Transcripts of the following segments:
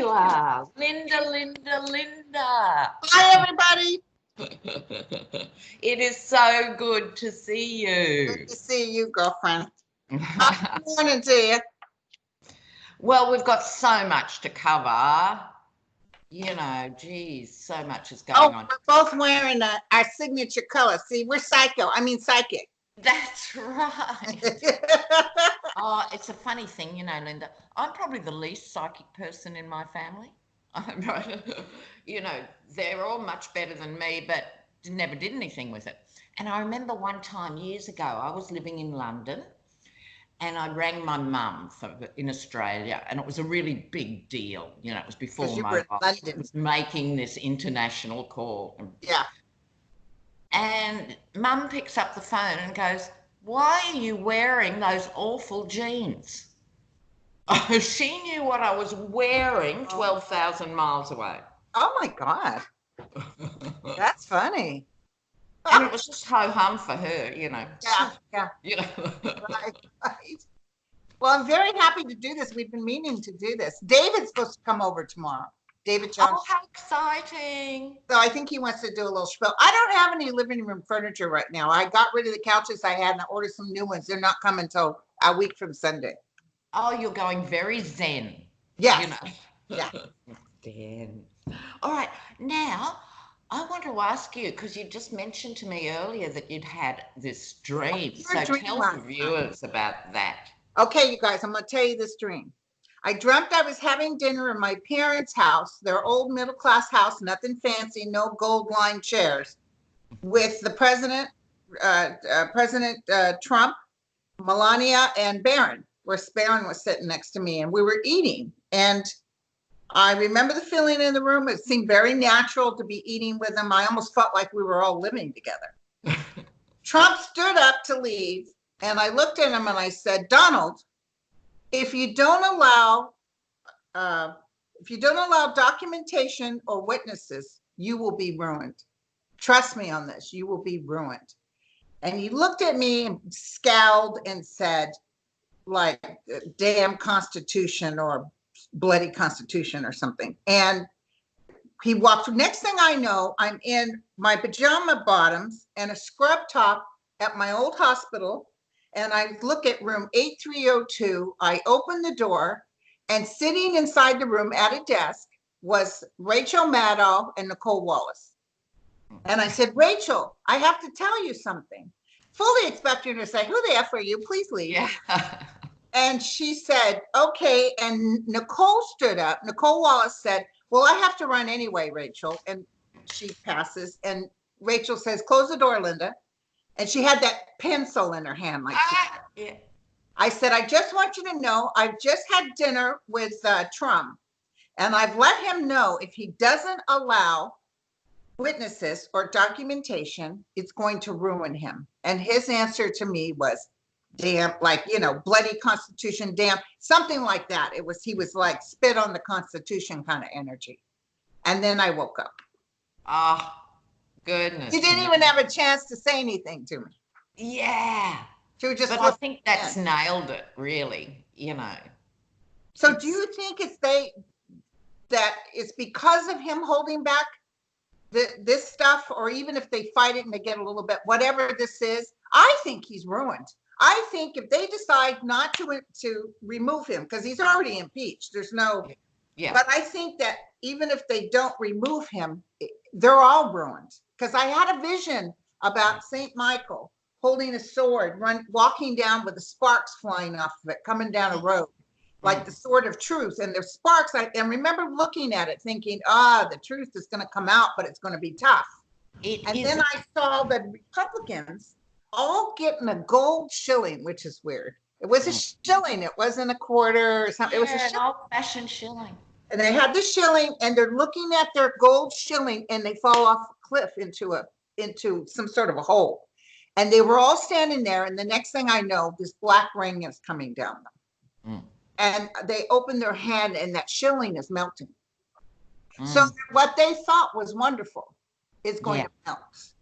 you are. Linda, Linda, Linda. Hi, everybody. It is so good to see you. Good to see you, girlfriend. Good morning to you. Well, we've got so much to cover. You know, geez, so much is going on. We're both wearing our signature color. See, we're psychic. That's right. Oh, it's a funny thing, you know, Linda. I'm probably the least psychic person in my family. You know, they're all much better than me, but never did anything with it. And I remember one time years ago, I was living in London and I rang my mum in Australia, and it was a really big deal. You know, it was before mobile. It was making this international call. Yeah. And Mum picks up the phone and goes, "Why are you wearing those awful jeans?" She knew what I was wearing 12,000 miles away. Oh, my God. That's funny. And it was just ho-hum for her, you know. Yeah. You know. Right. Well, I'm very happy to do this. We've been meaning to do this. David's supposed to come over tomorrow. David Johnson. Oh, how exciting. So I think he wants to do a little spiel. I don't have any living room furniture right now. I got rid of the couches I had and I ordered some new ones. They're not coming until a week from Sunday. Oh, you're going very zen. Yes. You know. Yeah. Zen. All right. Now, I want to ask you, because you just mentioned to me earlier that you'd had this dream. So tell the viewers about that. Okay, you guys, I'm going to tell you this dream. I dreamt I was having dinner in my parents' house, their old middle-class house, nothing fancy, no gold-lined chairs, with the President Trump, Melania, and Barron, where Barron was sitting next to me, and we were eating. And I remember the feeling in the room. It seemed very natural to be eating with them. I almost felt like we were all living together. Trump stood up to leave, and I looked at him and I said, "Donald, if you don't allow documentation or witnesses, you will be ruined. Trust me on this. You will be ruined." And he looked at me and scowled and said, like, "Damn Constitution," or "bloody Constitution," or something. And he walked. Next thing I know, I'm in my pajama bottoms and a scrub top at my old hospital. And I look at room 8302. I open the door, and sitting inside the room at a desk was Rachel Maddow and Nicole Wallace. And I said, "Rachel, I have to tell you something." Fully expecting her to say, "Who the F are you? Please leave." Yeah. And she said, "Okay." And Nicole stood up. Nicole Wallace said, "Well, I have to run anyway, Rachel." And she passes. And Rachel says, "Close the door, Linda." And she had that pencil in her hand. Yeah. I said, "I just want you to know, I've just had dinner with Trump. And I've let him know if he doesn't allow witnesses or documentation, it's going to ruin him." And his answer to me was, "Damn," like, you know, "bloody Constitution, damn," something like that. He was like spit on the Constitution kind of energy. And then I woke up. Oh, goodness. He didn't even have a chance to say anything to me. Yeah. But I think that's nailed it, really, you know. So do you think that it's because of him holding back this stuff, or even if they fight it and they get a little bit, whatever this is, I think he's ruined. I think if they decide not to remove him, because he's already impeached, there's no, yeah. But I think that even if they don't remove him, they're all ruined. Because I had a vision about St. Michael holding a sword, walking down with the sparks flying off of it, coming down a road, like the sword of truth. And the sparks, and remember looking at it thinking, the truth is going to come out, but it's going to be tough. Then I saw the Republicans all getting a gold shilling, which is weird. It was a shilling. It wasn't a quarter or something. It was an old-fashioned shilling. And they had the shilling, and they're looking at their gold shilling, and they fall off a cliff into some sort of a hole. And they were all standing there, and the next thing I know, this black ring is coming down them. And they open their hand, and that shilling is melting. So what they thought was wonderful is going to melt.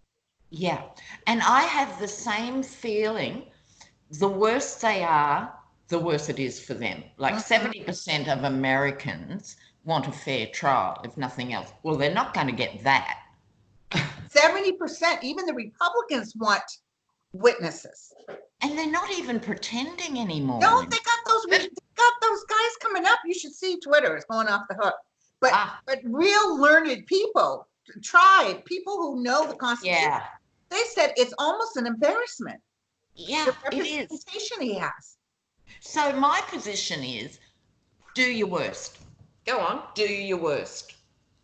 Yeah. And I have the same feeling. The worse they are, the worse it is for them. Like 70% of Americans want a fair trial, if nothing else. Well, they're not going to get that. 70%, even the Republicans want witnesses. And they're not even pretending anymore. No, they got those guys coming up. You should see Twitter. It's going off the hook. But real learned people, people who know the Constitution, they said it's almost an embarrassment. Yeah, the it is. representation he has. So my position is, do your worst. Go on, do your worst.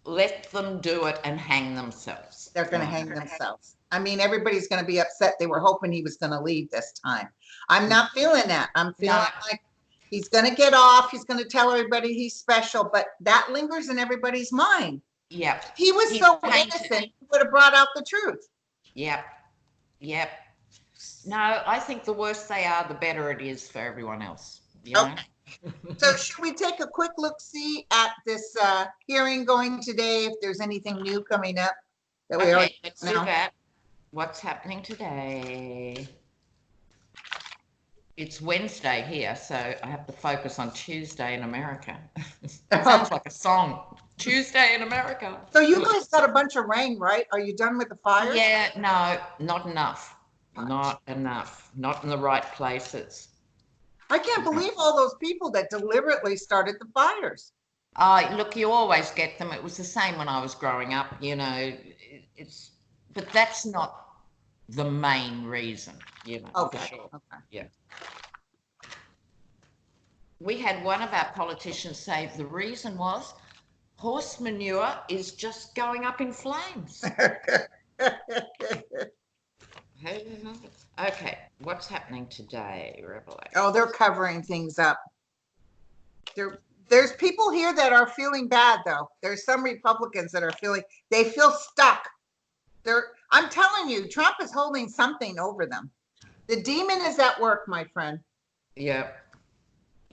Let them do it and hang themselves. They're going to hang themselves. I mean, everybody's going to be upset. They were hoping he was going to leave this time. I'm not feeling that. I'm feeling like he's going to get off. He's going to tell everybody he's special, but that lingers in everybody's mind. Yep. If he was so innocent, he would have brought out the truth. Yep. Yep. No, I think the worse they are, the better it is for everyone else. You know? So should we take a quick look-see at this hearing going today, if there's anything new coming up that we already let's do that. What's happening today? It's Wednesday here, so I have to focus on Tuesday in America. Sounds like a song. Tuesday in America. So you guys got a bunch of rain, right? Are you done with the fires? Yeah, no, not enough. Not enough. Not in the right places. I can't believe all those people that deliberately started the fires. Look, you always get them. It was the same when I was growing up, you know. But that's not the main reason, you know. Okay. Sure. Okay. Yeah. We had one of our politicians say the reason was horse manure is just going up in flames. Okay, what's happening today, Revelation? Oh, they're covering things up. There's people here that are feeling bad, though. There's some Republicans that they feel stuck. I'm telling you, Trump is holding something over them. The demon is at work, my friend. Yep.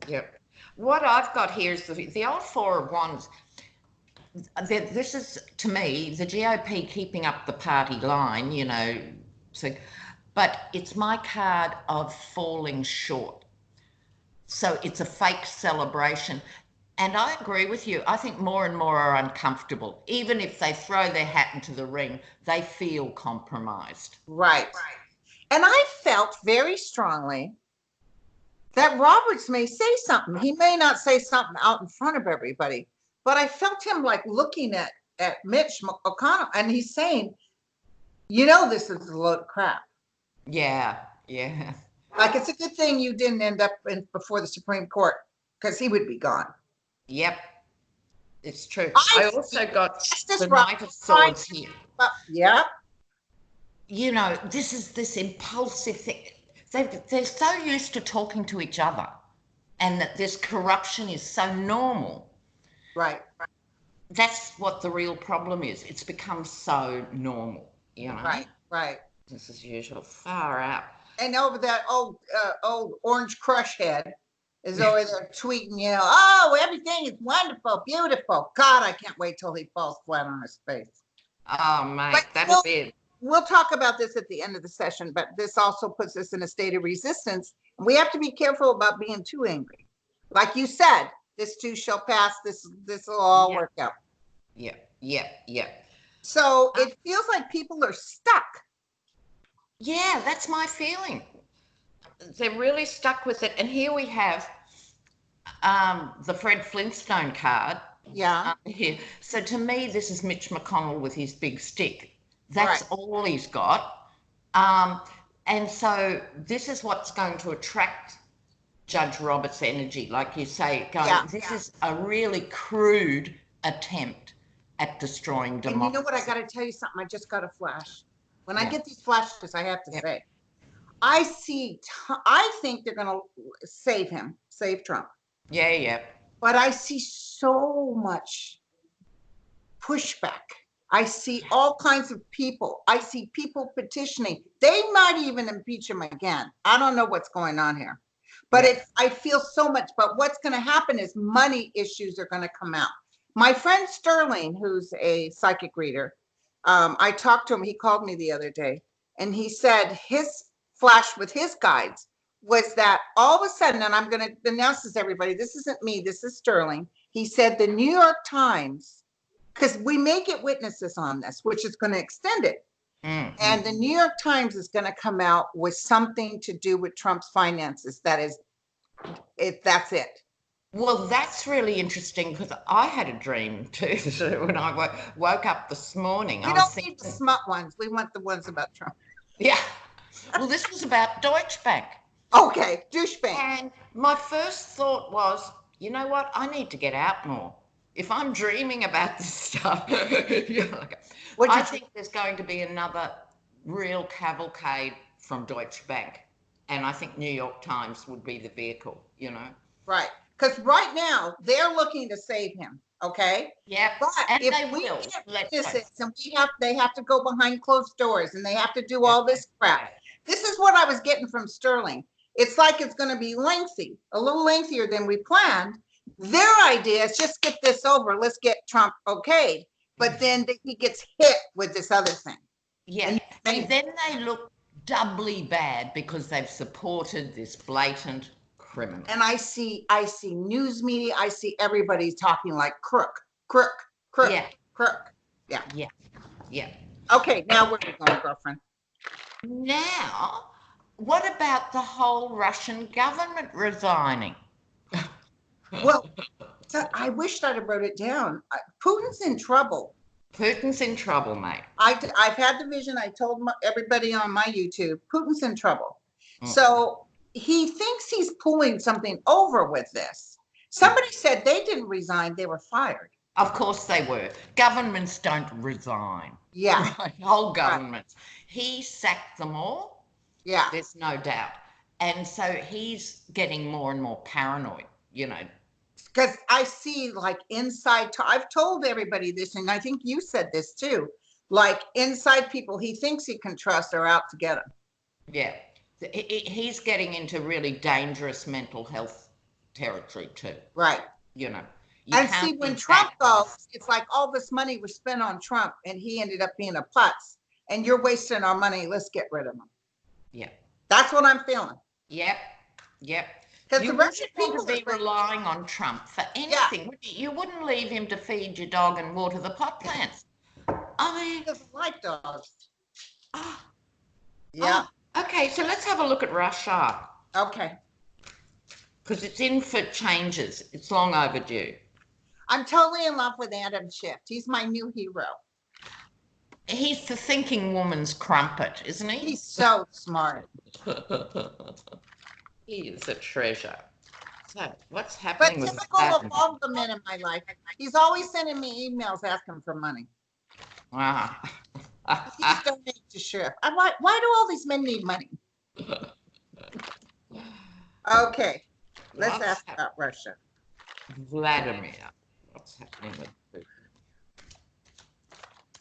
Yep. What I've got here is the old Four of Wands. This is, to me, the GOP keeping up the party line, you know. So, but it's my card of falling short. So it's a fake celebration. And I agree with you. I think more and more are uncomfortable. Even if they throw their hat into the ring, they feel compromised. Right. And I felt very strongly that Roberts may say something. He may not say something out in front of everybody, but I felt him like looking at Mitch McConnell, and he's saying, you know, this is a load of crap. Yeah, yeah. Like, it's a good thing you didn't end up before the Supreme Court, because he would be gone. Yep, it's true. I also got the Knight of Swords here. Yeah. You know, this is this impulsive thing. They're so used to talking to each other, and that this corruption is so normal. Right. That's what the real problem is. It's become so normal, you know. Right. This is usual. Far out. And over that old orange crush head is over there tweeting, you know, oh, everything is wonderful, beautiful. God, I can't wait till he falls flat on his face. Oh, mate, that's it. We'll talk about this at the end of the session, but this also puts us in a state of resistance. We have to be careful about being too angry. Like you said, this too shall pass. This will all work out. Yeah. So it feels like people are stuck. Yeah, that's my feeling. They're really stuck with it. And here we have the Fred Flintstone card. Yeah. Here. So to me, this is Mitch McConnell with his big stick. That's all he's got. And so this is what's going to attract Judge Roberts' energy, like you say, this is a really crude attempt at destroying democracy. And you know what? I got to tell you something. I just got a flash. When I get these flashes, I have to say, I think they're going to save Trump. Yeah. But I see so much pushback. I see all kinds of people. I see people petitioning. They might even impeach him again. I don't know what's going on here. But I feel so much. But what's going to happen is money issues are going to come out. My friend Sterling, who's a psychic reader, I talked to him. He called me the other day, and he said his flash with his guides was that all of a sudden, and I'm going to announce this, everybody, this isn't me, this is Sterling. He said the New York Times, because we may get witnesses on this, which is going to extend it. And the New York Times is going to come out with something to do with Trump's finances. That is, that's it. Well, that's really interesting because I had a dream too when I woke up this morning. We don't need the smart ones. We want the ones about Trump. Yeah. Well, this was about Deutsche Bank. Okay, douchebag. And my first thought was, you know what? I need to get out more. If I'm dreaming about this stuff, I think there's going to be another real cavalcade from Deutsche Bank. And I think New York Times would be the vehicle, you know? Right. Because right now they're looking to save him. Okay. Yeah. But and if they we will. get witnesses and they have to go behind closed doors and they have to do all this crap. Yeah. This is what I was getting from Sterling. It's like it's going to be lengthy, a little lengthier than we planned. Their idea is just get this over. Let's get Trump okayed. But then he gets hit with this other thing. Yeah. And then they look doubly bad because they've supported this blatant criminal. And I see news media. I see everybody talking like crook. Yeah. Crook. Yeah. Yeah. Yeah. Okay. Now where are we going, girlfriend? Now, what about the whole Russian government resigning? Well, so I wished I'd have wrote it down. Putin's in trouble. Putin's in trouble, mate. I've had the vision. I told everybody on my YouTube, Putin's in trouble. So he thinks he's pulling something over with this. Somebody said they didn't resign, they were fired. Of course they were. Governments don't resign. Yeah. Right? Whole governments. Right. He sacked them all. Yeah. There's no doubt. And so he's getting more and more paranoid, you know. Because I see like inside, I've told everybody this, and I think you said this too, like inside people he thinks he can trust are out to get him. Yeah. He's getting into really dangerous mental health territory too. Right. You know. And see, when Trump goes, it's like all this money was spent on Trump and he ended up being a putz. And you're wasting our money. Let's get rid of him. Yeah. That's what I'm feeling. Yep. Yep. Because the Russian people be relying on Trump for anything. Yeah. You wouldn't leave him to feed your dog and water the pot plants. I mean, he doesn't like dogs. Oh, yeah. Oh, okay, so let's have a look at Russia. Okay. Because it's in for changes. It's long overdue. I'm totally in love with Adam Schiff. He's my new hero. He's the thinking woman's crumpet, isn't he? He's so smart. He is a treasure. So what's happening with typical of all the men in my life, he's always sending me emails asking for money. Wow. He's donating to Schiff. I'm like, why do all these men need money? Okay, let's ask about Russia. Vladimir. What's happening with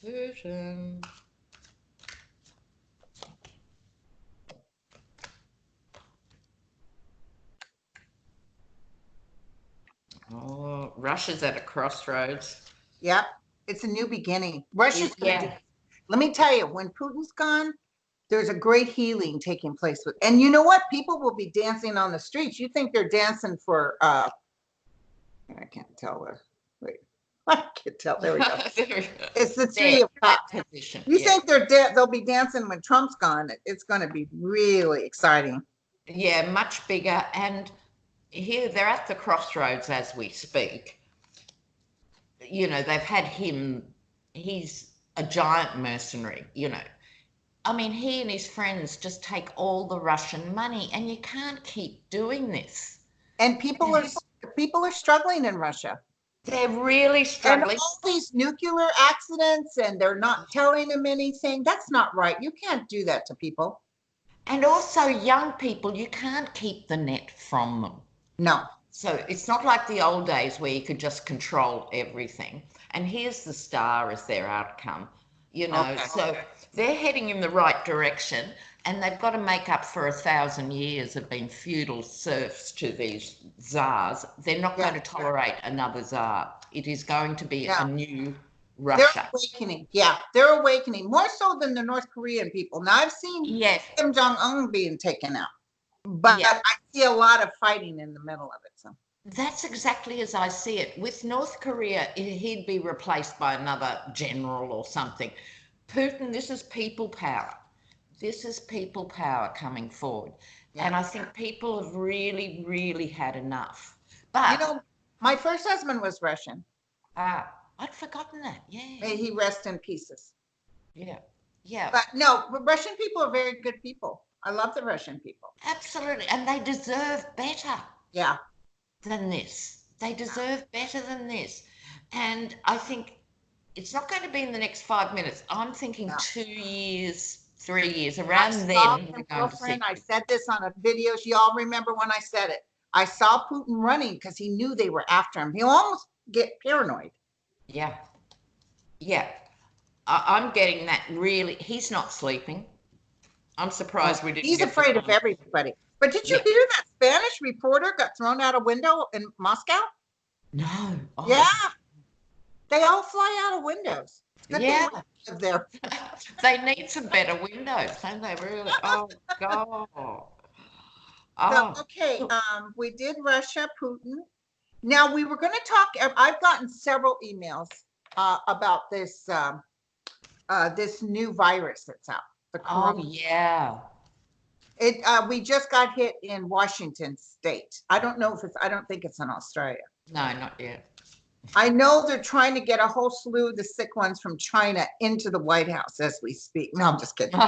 Putin? Oh, Russia's at a crossroads. Yep, it's a new beginning. Russia's gonna do. Let me tell you, when Putin's gone, there's a great healing taking place with. And you know what? People will be dancing on the streets. You think they're dancing for? I can't tell. Wait, I can't tell. There we go. It's the Three of Cups position. You think they'll be dancing when Trump's gone? It's going to be really exciting. Yeah, much bigger. And here they're at the crossroads as we speak. You know, they've had him. He's a giant mercenary, you know. I mean, he and his friends just take all the Russian money, and you can't keep doing this. And people are struggling in Russia. They're really struggling. And all these nuclear accidents, and they're not telling them anything. That's not right. You can't do that to people. And also young people, you can't keep the net from them. No. So it's not like the old days where you could just control everything. And here's the star as their outcome, you know. Okay. So they're heading in the right direction, and they've got to make up for 1,000 years of being feudal serfs to these czars. They're not going to tolerate another czar. It is going to be a new Russia. They're awakening. Yeah, they're awakening more so than the North Korean people. Now I've seen Kim Jong-un being taken out. But Yeah. I see a lot of fighting in the middle of it. So That's exactly as I see it. With North Korea, he'd be replaced by another general or something. Putin, this is people power. This is people power coming forward. yeah. And I think people have really, really had enough. You But know, my first husband was Russian. I'd forgotten that. May Yeah. he rest in pieces. Yeah. Yeah. But no, but Russian people are very good people. I love the Russian people. Absolutely. And they deserve better Yeah. than this. They deserve better than this. And I think it's not going to be in the next 5 minutes. I'm thinking Yeah. 2 years, 3 years, I around saw then him, we're going to see. girlfriend. I said this on a video. Y'all remember when I said it? I saw Putin running because he knew they were after him. He almost get paranoid. Yeah. Yeah. I'm getting that really. He's not sleeping. I'm surprised we didn't He's get afraid of everybody. But did you Yeah. hear that Spanish reporter got thrown out a window in Moscow? No. Oh, Yeah. They all fly out of windows. Good thing yeah. we live there. They need some better windows, don't they? Really? Oh God. So, Oh. okay, we did Russia, Putin. Now we were going to talk. I've gotten several emails about this new virus that's out. The Oh yeah. we just got hit in Washington State. I don't know if it's. I don't think it's in Australia. No, not yet. I know they're trying to get a whole slew of the sick ones from China into the White House as we speak. No, I'm just kidding.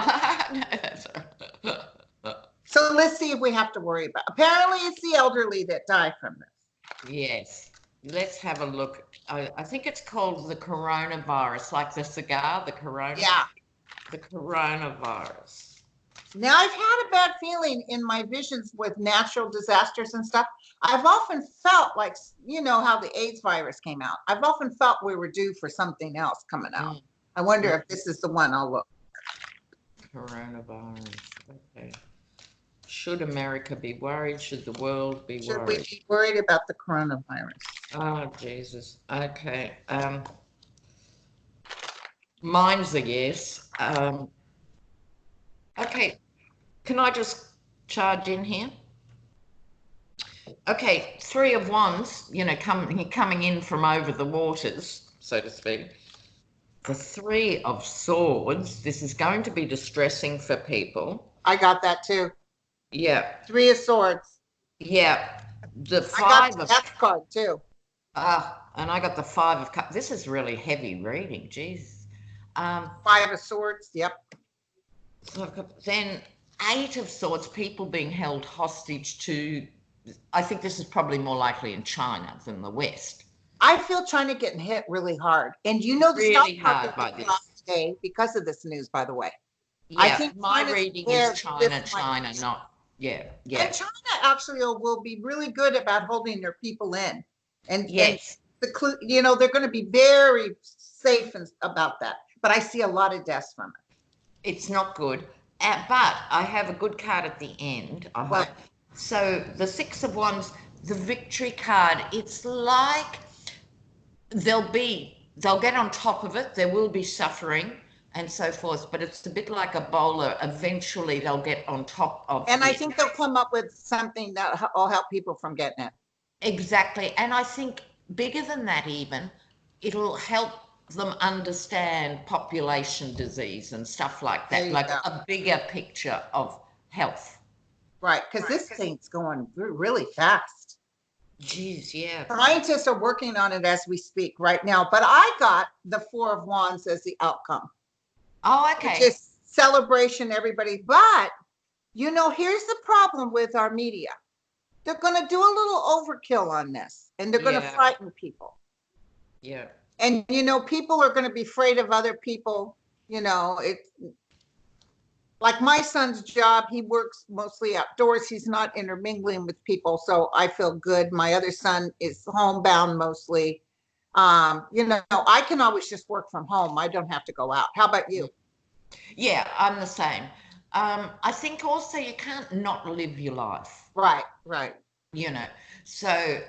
So let's see if we have to worry about. Apparently, it's the elderly that die from this. Yes. Let's have a look. I think it's called the coronavirus, like the cigar, the corona. Yeah. The coronavirus. Now, I've had a bad feeling in my visions with natural disasters and stuff. I've often felt like, you know, how the AIDS virus came out. I've often felt we were due for something else coming out. I wonder if this is the one. I'll look. Coronavirus. Okay. Should America be worried? Should the world be Should worried? we be worried about the coronavirus? Oh, Jesus. Okay. Mine's a yes. Okay. Can I just charge in here? Okay. Three of Wands, you know, coming in from over the waters, so to speak. The Three of Swords. This is going to be distressing for people. I got that too. Yeah. Three of Swords. Yeah. The I got Five the of Death card too. and I got the Five of Cups. This is really heavy reading. Jeez. Five of Swords. Yep. Then Eight of Swords. People being held hostage to. I think this is probably more likely in China than the West. I feel China getting hit really hard, and you know the Really stock hard market by dropped this. today because of this news. By the way, Yeah, I think my China's reading scared is China, this might- China, not yeah. And China actually will be really good about holding their people in, and Yes. you know, they're going to be very safe about that. But I see a lot of deaths from it. It's not good. But I have a good card at the end. I hope. So the Six of Wands, the Victory card. It's like they'll get on top of it. There will be suffering and so forth, but it's a bit like Ebola. Eventually, they'll get on top of it. And I think they'll come up with something that will help people from getting it. Exactly. And I think bigger than that, even, it'll help them understand population disease and stuff like that, like a bigger picture of health. Right, because this thing's going really fast. Geez, yeah. Scientists are working on it as we speak right now, but I got the Four of Wands as the outcome. Oh, okay. Which is celebration, everybody. But, you know, here's the problem with our media. They're going to do a little overkill on this, and they're going to frighten people. Yeah. And, you know, people are going to be afraid of other people. You know, like my son's job, he works mostly outdoors. He's not intermingling with people. So I feel good. My other son is homebound mostly. You know, I can always just work from home. I don't have to go out. How about you? Yeah, I'm the same. I think also you can't not live your life. Right, right. You know, so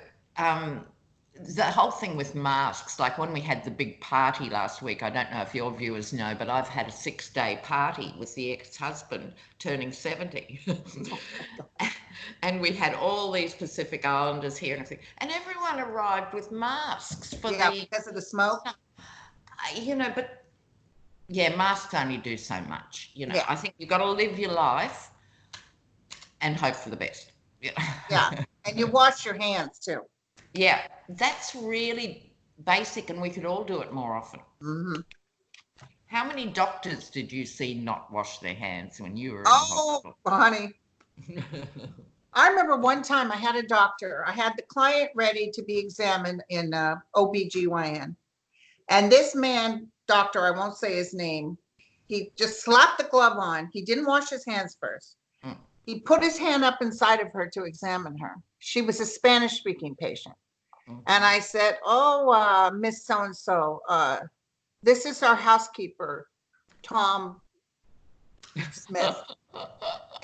the whole thing with masks, like when we had the big party last week, I don't know if your viewers know, but I've had a 6-day party with the ex-husband turning 70. And we had all these Pacific Islanders here and everything, and everyone arrived with masks for because of the smoke. But yeah, masks only do so much. Yeah. I think you've got to live your life and hope for the best. Yeah, and you wash your hands too. Yeah, that's really basic, and we could all do it more often. Mm-hmm. How many doctors did you see not wash their hands when you were in the Oh, hospital? honey. I remember one time I had a doctor. I had the client ready to be examined in OBGYN. And this man, doctor, I won't say his name, he just slapped the glove on. He didn't wash his hands first. Mm. He put his hand up inside of her to examine her. She was a Spanish speaking patient. And I said, oh, Miss So-and-so, this is our housekeeper, Tom Smith.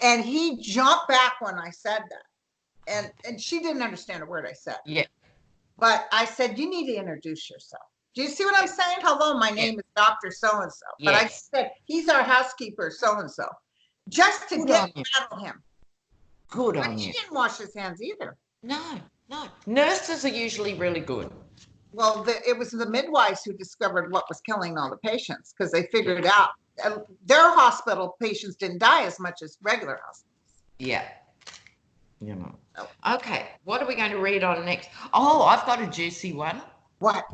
And he jumped back when I said that. And she didn't understand a word I said. Yeah. But I said, you need to introduce yourself. Do you see what I'm saying? Hello, my name is Dr. So-and-so. But I said, he's our housekeeper, so-and-so. Just to get out of him. Good but on he you. didn't wash his hands either. No. Nurses are usually really good. Well, it was the midwives who discovered what was killing all the patients because they figured out their hospital patients didn't die as much as regular hospitals. Yeah. Okay, what are we going to read on next? Oh, I've got a juicy one. What?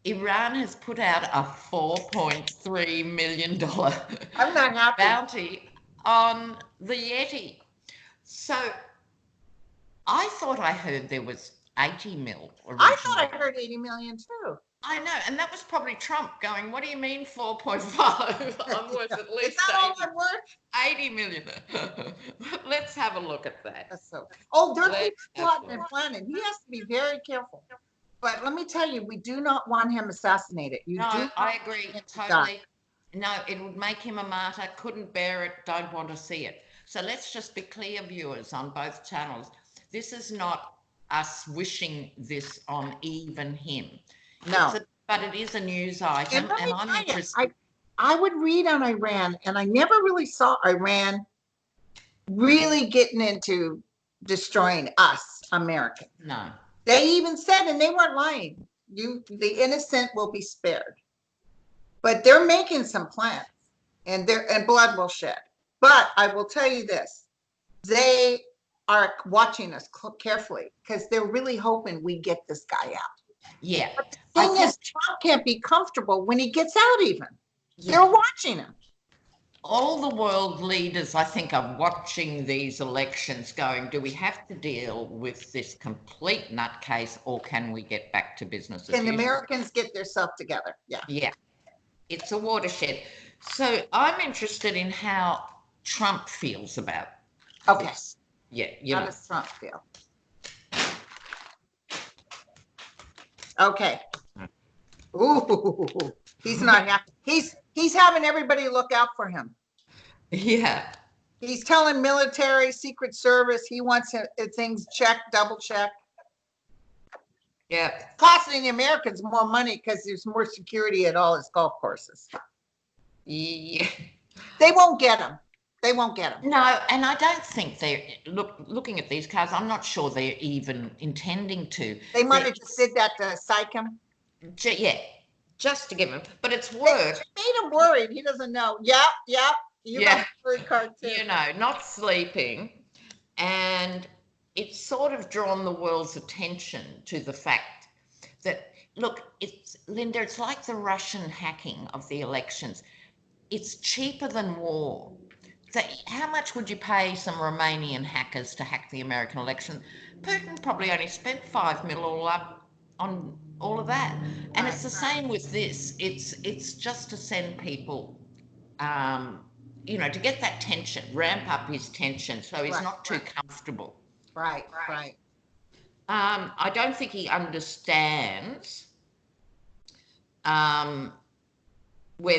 Iran has put out a $4.3 million I'm not happy. bounty on the Yeti. So I thought I heard there was 80 mil originally. I thought I heard 80 million too. I know, and that was probably Trump going, what do you mean 4.5? I'm worth at least Is that all I'm worth? 80 million. Let's have a look at that. That's so. Oh, they're plotting and planning. He has to be very careful. But let me tell you, we do not want him assassinated. I agree totally. No, it would make him a martyr. Couldn't bear it. Don't want to see it. So let's just be clear, viewers, on both channels. This is not us wishing this on even him. No. But it is a news item, and I'm interested. I would read on Iran, and I never really saw Iran really getting into destroying us, Americans. No. They even said, and they weren't lying, the innocent will be spared. But they're making some plans, and blood will shed. But I will tell you this, they are watching us carefully because they're really hoping we get this guy out. Yeah. But the thing is, Trump can't be comfortable when he gets out even. Yeah. They're watching him. All the world leaders, I think, are watching these elections going, do we have to deal with this complete nutcase, or can we get back to business as usual? Can Americans get themselves together? Yeah. Yeah. It's a watershed. So I'm interested in how Trump feels about this. Yeah. How does Trump feel? Okay. Ooh, he's not happy. He's having everybody look out for him. Yeah. He's telling military, Secret Service, he wants things checked, double checked. Yeah. Costing the Americans more money because there's more security at all his golf courses. Yeah. They won't get him. They won't get him. No, and I don't think they're looking at these cards. I'm not sure they're even intending to. They might have just did that to psych him. Yeah, just to give him. But it's worked. It made him worried. He doesn't know. Yep. You got a worry card too. Not sleeping, and it's sort of drawn the world's attention to the fact that, look, Linda, it's like the Russian hacking of the elections. It's cheaper than war. How much would you pay some Romanian hackers to hack the American election? Putin probably only spent $5 million all up on all of that. And it's the same with this. It's just to send people, to get that tension, ramp up his tension so he's not too comfortable. Right. I don't think he understands where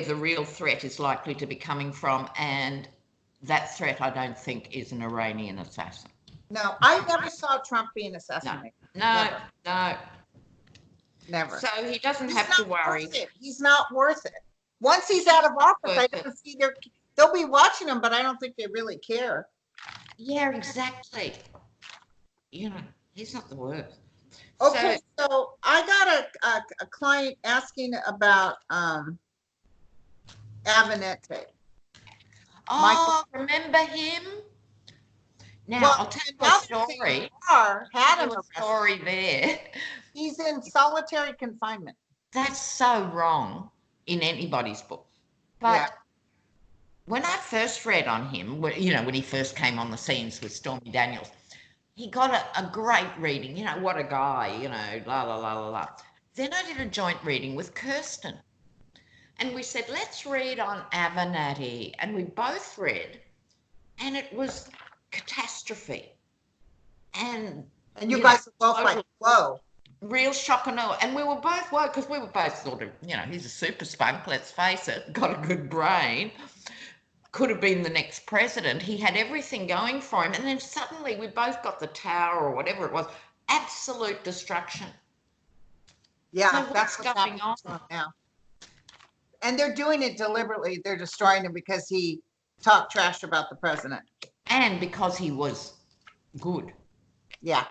the real threat is likely to be coming from, and that threat I don't think is an Iranian assassin. No, I never saw Trump being No, assassinated. no, Never, no. never. So he doesn't He's have to not worry. worth it. He's not worth it. Once he's He's out of not office, I worth it. don't see they'll be watching him, but I don't think they really care. Yeah, exactly. You know, he's not the worst. Okay, So, so I got a client asking about Avenette. Michael. oh, remember him? Now, Well, I'll tell and you a now they're saying the story. bar Tell had him you a arrested. story there. He's in solitary confinement. That's so wrong in anybody's book. Yeah. But when I first read on him, you know, when he first came on the scenes with Stormy Daniels, he got a great reading. You know, what a guy, you know, la, la, la, la, la. Then I did a joint reading with Kirsten. And we said, let's read on Avenatti. And we both read, and it was catastrophe. And, And you guys are both like, whoa. Real shock and awe. And we were both woke because we were both sort of, you know, he's a super spunk, let's face it, got a good brain, could have been the next president. He had everything going for him. And then suddenly we both got the tower or whatever it was, absolute destruction. Yeah, So that's what's what's going happening on? to him now. And they're doing it deliberately. They're destroying him because he talked trash about the president. And because he was good. Yeah.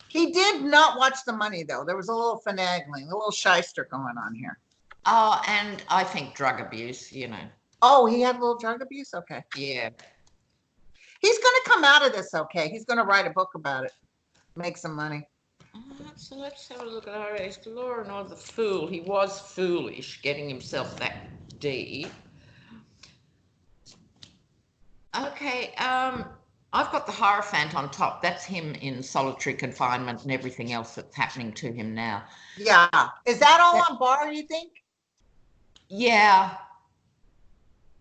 He did not watch the money, though. There was a little finagling, a little shyster going on here. Oh, and I think drug abuse, you know. Oh, he had a little drug abuse? Okay. Yeah. He's going to come out of this okay. He's going to write a book about it, make some money. So let's have a look at R.A.'s Law and Order, the fool. He was foolish getting himself that deep. Okay, I've got the Hierophant on top. That's him in solitary confinement and everything else that's happening to him now. Yeah. Is that all on bar, you think? Yeah.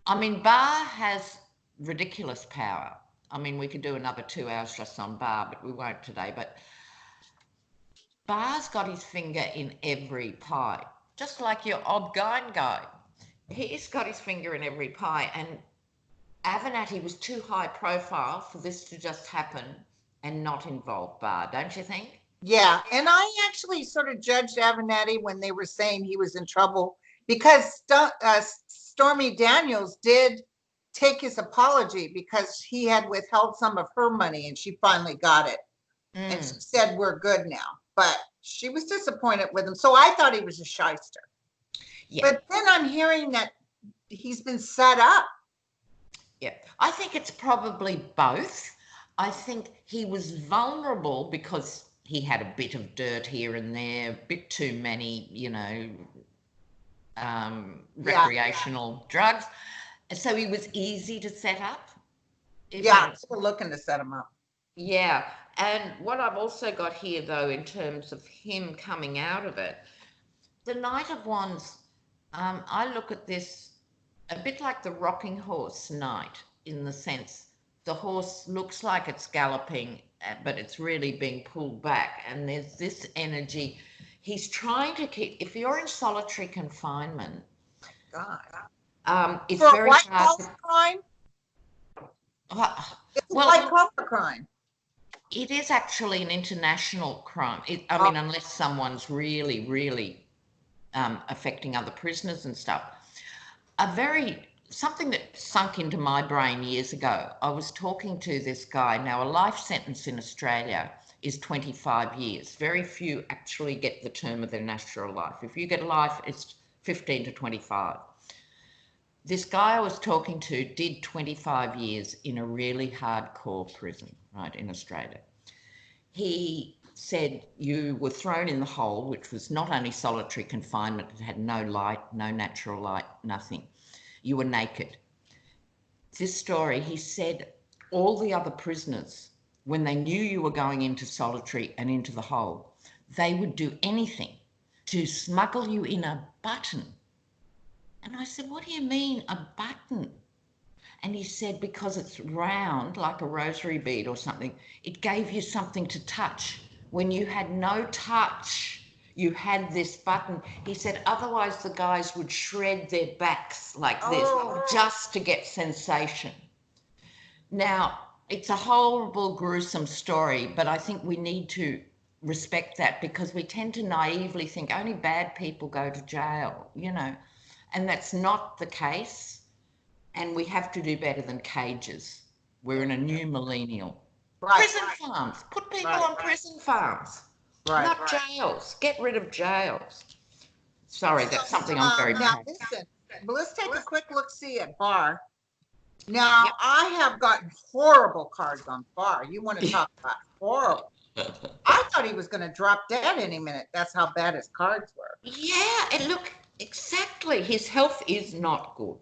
I mean, Barr has ridiculous power. I mean, we could do another 2 hours just on Barr, but we won't today. But Barr's got his finger in every pie, just like your Obgyn guy. He's got his finger in every pie, and Avenatti was too high profile for this to just happen and not involve Barr, don't you think? Yeah. And I actually sort of judged Avenatti when they were saying he was in trouble because Stormy Daniels did take his apology because he had withheld some of her money and she finally got it. And she said, we're good now. But she was disappointed with him. So I thought he was a shyster. Yeah. But then I'm hearing that he's been set up. Yeah, I think it's probably both. I think he was vulnerable because he had a bit of dirt here and there, a bit too many, you know, recreational drugs. So he was easy to set up. Yeah, we're looking to set him up. Yeah, and what I've also got here, though, in terms of him coming out of it, the Knight of Wands, I look at this a bit like the rocking horse knight, in the sense the horse looks like it's galloping, but it's really being pulled back. And there's this energy. He's trying to keep, if you're in solitary confinement, it's for very hard to, crime. It's well, like color crime. It is actually an international crime. I mean, unless someone's really, really affecting other prisoners and stuff. Something that sunk into my brain years ago, I was talking to this guy. Now, a life sentence in Australia is 25 years. Very few actually get the term of their natural life. If you get life, it's 15 to 25. This guy I was talking to did 25 years in a really hardcore prison, right, in Australia. He said you were thrown in the hole, which was not only solitary confinement, it had no light, no natural light, nothing. You were naked. This story, he said, all the other prisoners, when they knew you were going into solitary and into the hole, they would do anything to smuggle you in a button. And I said, what do you mean, a button? And he said, because it's round, like a rosary bead or something, it gave you something to touch. When you had no touch, you had this button. He said, otherwise the guys would shred their backs like this, just to get sensation. Now, It's a horrible, gruesome story, but I think we need to respect that because we tend to naively think only bad people go to jail, and that's not the case. And we have to do better than cages. We're in a new millennial. Right. Prison farms. Put people on prison farms, not jails. Get rid of jails. Sorry, that's something I'm very now proud of. listen, but let's take a quick look see at Bar. Now I have gotten horrible cards on Bar. You want to talk about horrible? I thought he was going to drop dead any minute. That's how bad his cards were. Yeah, and look, exactly. His health is not good.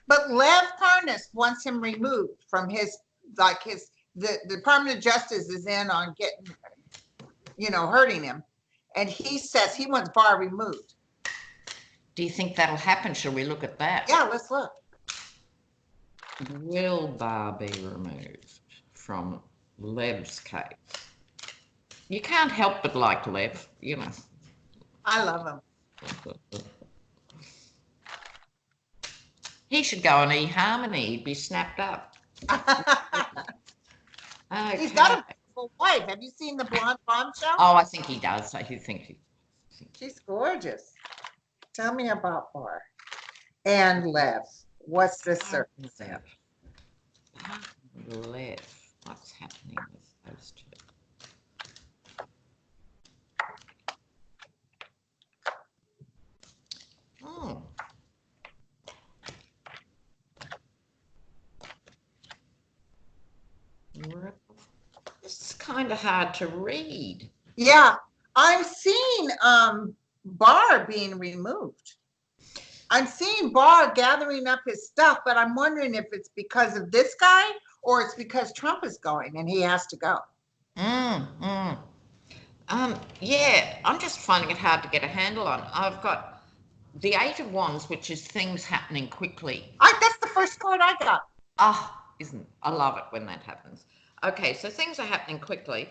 But Lev Parnas wants him removed from his, the Department of Justice is in on getting, hurting him. And he says he wants Bar removed. Do you think that'll happen? Shall we look at that? Yeah, let's look. Will Bar be removed from Lev's case? You can't help but like Lev, I love him. He should go on eHarmony. He'd be snapped up. Okay. He's got a beautiful wife. Have you seen the Blonde Bombshell? Oh, I think he does. I think he. She's gorgeous. Tell me about Bar and Lev. What's this circumstance? Lev. What's happening with those two? Oh. This is kind of hard to read. Yeah, I'm seeing Bar being removed. I'm seeing Bar gathering up his stuff, but I'm wondering if it's because of this guy or it's because Trump is going and he has to go. Yeah, I'm just finding it hard to get a handle on. I've got the Eight of Wands, which is things happening quickly. That's the first card I got. I love it when that happens. Okay, so things are happening quickly.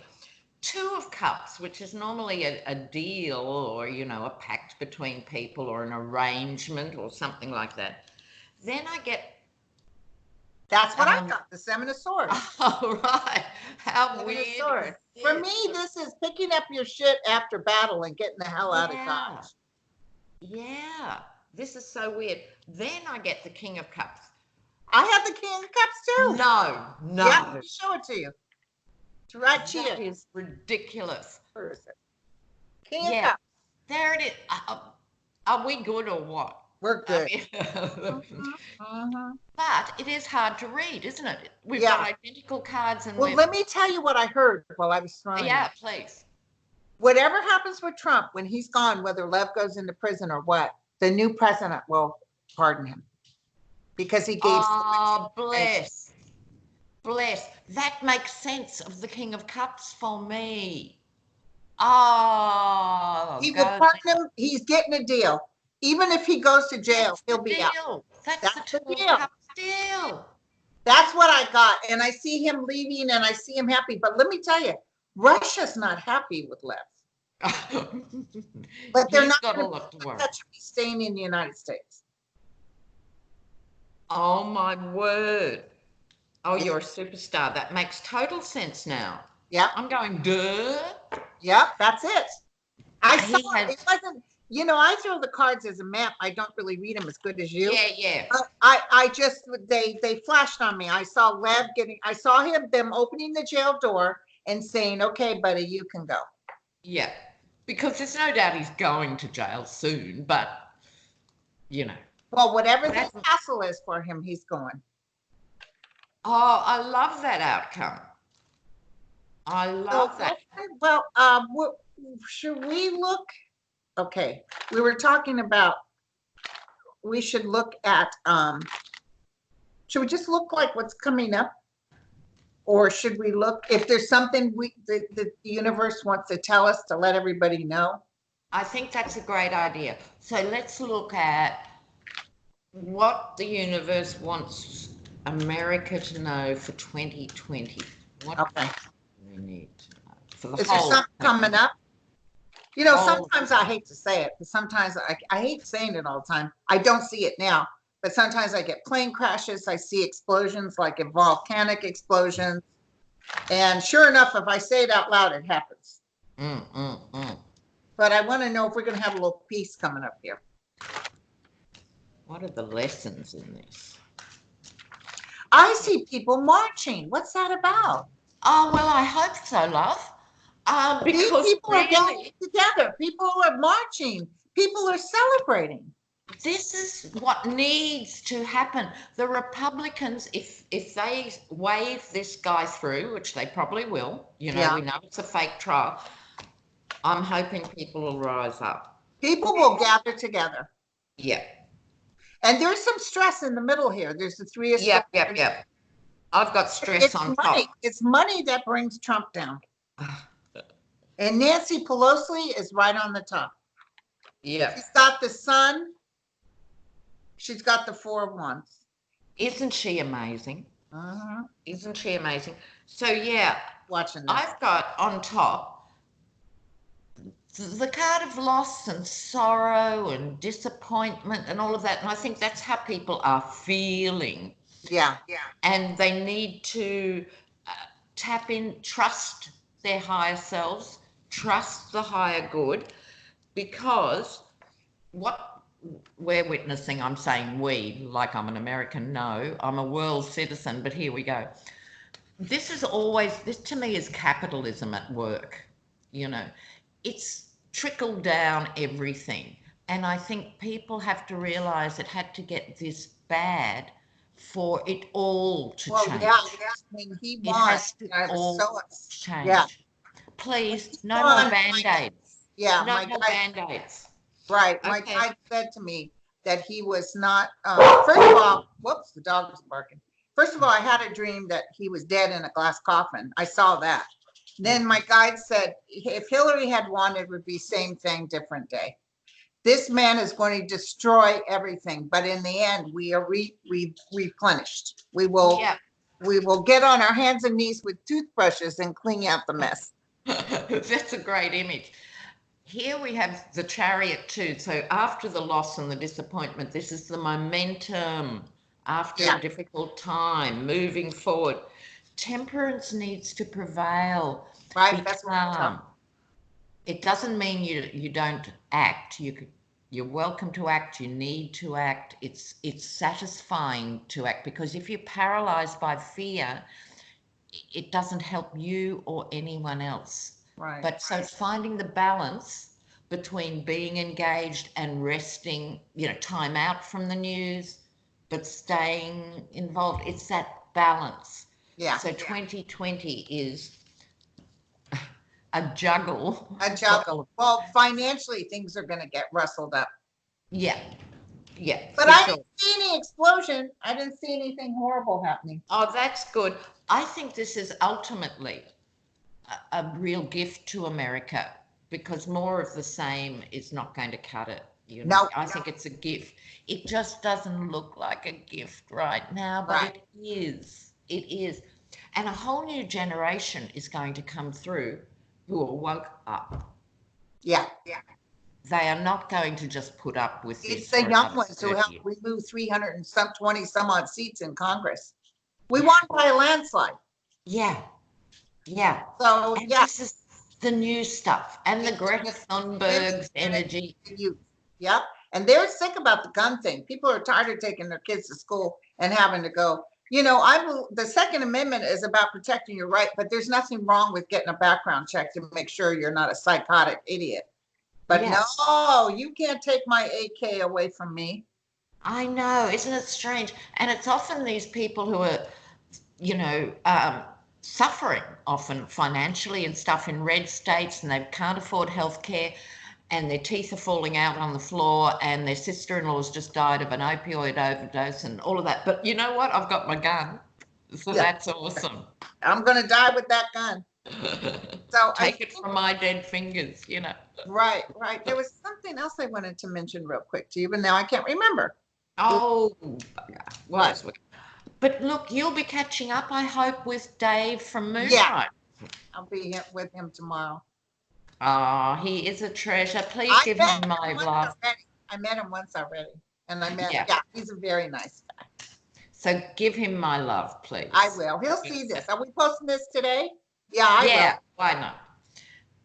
Two of Cups, which is normally a deal or, a pact between people or an arrangement or something like that. Then I get... That's what I got, the Seven of Swords. Oh, right. How weird. For me, this is picking up your shit after battle and getting the hell out of Dodge. Yeah, this is so weird. Then I get the King of Cups. I have the King of Cups too. No. Yeah, let me show it to you. It's right here. That is ridiculous. Where is it? King of Cups. There it is. Are we good or what? We're good. But it is hard to read, isn't it? We've got identical cards. And well, let me tell you what I heard while I was throwing. Yeah, please. Whatever happens with Trump when he's gone, whether Lev goes into prison or what, the new president will pardon him because he gave. Oh, bless. That makes sense of the King of Cups for me. Oh, he will pardon him. He's getting a deal. Even if he goes to jail, he'll be out. That's the deal. Deal. That's what I got. And I see him leaving and I see him happy. But let me tell you, Russia's not happy with Lev. But they're not going to be staying in the United States. Oh, my word. Oh, you're a superstar. That makes total sense now. Yeah. I'm going, duh. Yeah, that's it. It wasn't, I throw the cards as a map. I don't really read them as good as you. Yeah. I just, they flashed on me. I saw Lev them opening the jail door and saying, okay, buddy, you can go. Yeah, because there's no doubt he's going to jail soon, but, Well, whatever the hassle is for him, he's going. Oh, I love that outcome. I love that. Well, should we look? Okay, we were talking about, we should look at, should we just look like what's coming up? Or should we look, if there's something the universe wants to tell us to let everybody know? I think that's a great idea. So let's look at what the universe wants America to know for 2020. What do we need to know for the whole? Is there something coming up? Sometimes I hate to say it, but sometimes I hate saying it all the time. I don't see it now, but sometimes I get plane crashes. I see explosions, like volcanic explosions. And sure enough, if I say it out loud, it happens. But I want to know if we're going to have a little peace coming up here. What are the lessons in this? I see people marching. What's that about? Oh, well, I hope so, love. Because people are gathering really, together. People are marching. People are celebrating. this is what needs to happen. The Republicans, if they wave this guy through, which they probably will, you know, Yeah. we know it's a fake trial, I'm hoping people will rise up. People will gather together. Yeah. And there's some stress in the middle here. There's the three of Yep, swords. yep. I've got stress It's on money. top. It's money that brings Trump down. And Nancy Pelosi is right on the top. Yeah. She's got the sun. She's got the 4 of Wands. Isn't she amazing? Uh-huh. Isn't she amazing? So, yeah, Watching this. I've got on top the card of loss and sorrow and disappointment and all of that. And I think that's how people are feeling. Yeah. And they need to tap in, trust their higher selves, trust the higher good, because what we're witnessing, I'm saying we, like I'm an American, no, I'm a world citizen, but here we go. This to me is capitalism at work, you know. It's trickled down everything. And I think people have to realize it had to get this bad for it all to change. Yeah. I mean, he won. It has to all change. Yeah. Please, no more Band-Aids. Yeah. No more Band-Aids. Right. Okay. My guy said to me that he was not, first of all, whoops, the dog was barking. First of all, I had a dream that he was dead in a glass coffin. I saw that. Then my guide said, if Hillary had won, it would be same thing, different day. This man is going to destroy everything, but in the end, we are replenished. We will get on our hands and knees with toothbrushes and clean out the mess. That's a great image. Here we have the Chariot too. So after the loss and the disappointment, this is the momentum after a difficult time, moving forward. Temperance needs to prevail. Right. That's calm. It doesn't mean you don't act. You're welcome to act. You need to act. It's satisfying to act, because if you're paralyzed by fear, it doesn't help you or anyone else. Right. But so finding the balance between being engaged and resting, you know, time out from the news, but staying involved. It's that balance. Yeah. So 2020 is a juggle. A juggle. Well, financially, things are going to get rustled up. Yeah. But I didn't see any explosion. I didn't see anything horrible happening. Oh, that's good. I think this is ultimately a real gift to America, because more of the same is not going to cut it. You know, I think it's a gift. It just doesn't look like a gift right now, but it is. It is. And a whole new generation is going to come through who are woke up. Yeah. They are not going to just put up with this. It's the young ones who helped remove 320 some odd seats in Congress. We won by a landslide. Yeah. So and this is the new stuff, and the Greta Thunberg's energy. Yep. And they're sick about the gun thing. People are tired of taking their kids to school and having to go. You know, the Second Amendment is about protecting your right, but there's nothing wrong with getting a background check to make sure you're not a psychotic idiot. But no, you can't take my AK away from me. I know, isn't it strange? And it's often these people who are, you know, suffering often financially and stuff in red states, and they can't afford health care, and their teeth are falling out on the floor, and their sister-in-law's just died of an opioid overdose and all of that. But you know what? I've got my gun. So that's awesome. I'm going to die with that gun. So take it from my dead fingers, you know. Right. There was something else I wanted to mention real quick to you, but now I can't remember. Oh, what? But look, you'll be catching up, I hope, with Dave from Moonlight. Yeah, I'll be with him tomorrow. Oh, he is a treasure. Please give him my love. I met him once already. And I met, Yeah. yeah, he's a very nice guy. So give him my love, please. I will. He'll see this. Are we posting this today? Yeah, I Yeah, will. why not?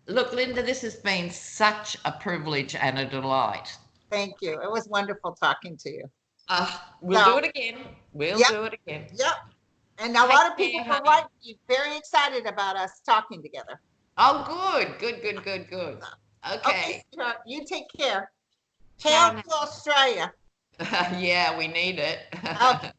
Look, Linda, this has been such a privilege and a delight. Thank you. It was wonderful talking to you. We'll So, do it again. We'll yep, do it again. yep. And a Take lot of people care, were honey. writing me very excited about us talking together. Oh, good, good, good, good, good. Okay, Okay. sweetheart, you take care. Ciao Hail now. to Australia. Yeah, we need it. Okay.